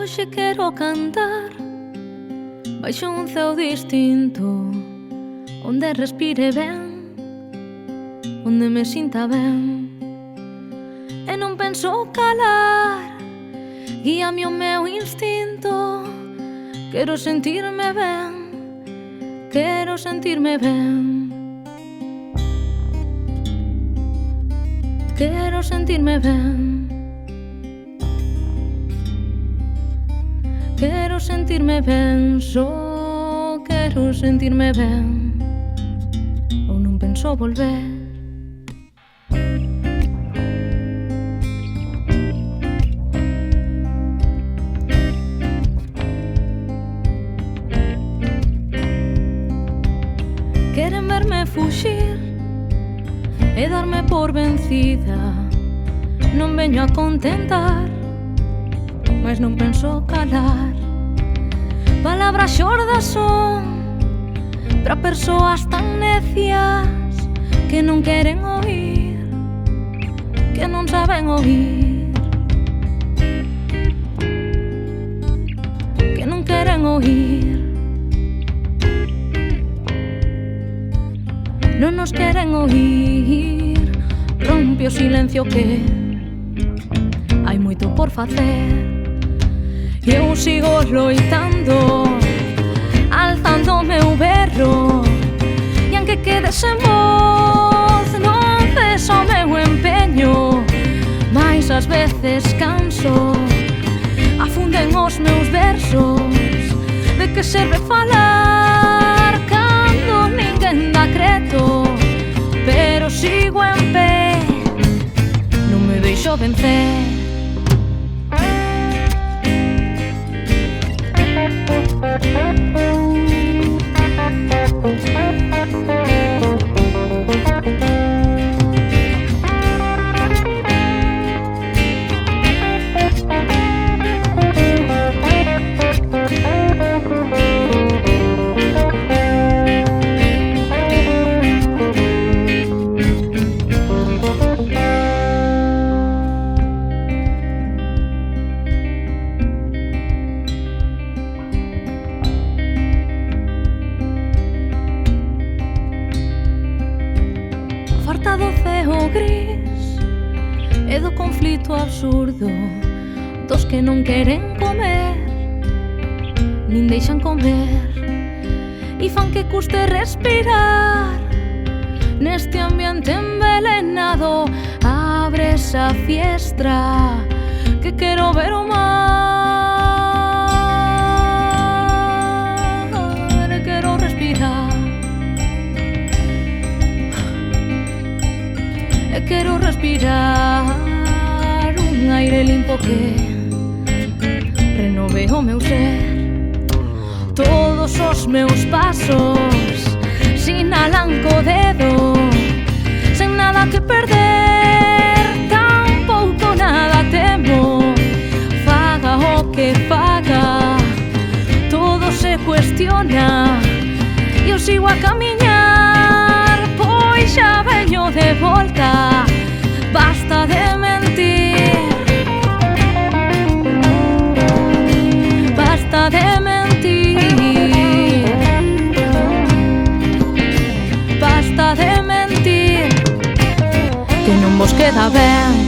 Hoxe quero cantar baixo un ceo distinto, onde respire ben, onde me sinta ben. E non penso calar, guíame o meu instinto. Quero sentirme ben, quero sentirme ben. Quero sentirme ben. Quero sentirme ben, só quero sentirme ben. Ou non penso volver. Queren verme fuxir e darme por vencida. Non veño a contentar, mas non penso calar. Palabras xordas son para persoas tan necias que non queren oír, que non saben oír, que non queren oír. Non nos queren oír. Rompe o silencio que hai moito por facer. E eu sigo loitando, alzando o meu berro. E aunque quede sen voz, non ceso o meu empeño. Mais ás veces canso, afunden os meus versos. De que serve falar cando ninguén dá creto? Pero sigo en pé, non me deixo vencer. Farta do ceo gris e do conflito absurdo dos que non queren comer, nin deixan comer, e fan que custe respirar neste ambiente envelenado. Abre esa fiestra que quero ver o mar, quero respirar. Quero respirar un aire limpo que renove o meu ser. Todos os meus pasos sinalan co dedo, sen nada que perder, tampouco nada temo. Faga o que faga, todo se cuestiona. E eu sigo a camiñar, pois xa veño de volta. Basta de mentir, basta de mentir, basta de mentir, que non vos queda ben.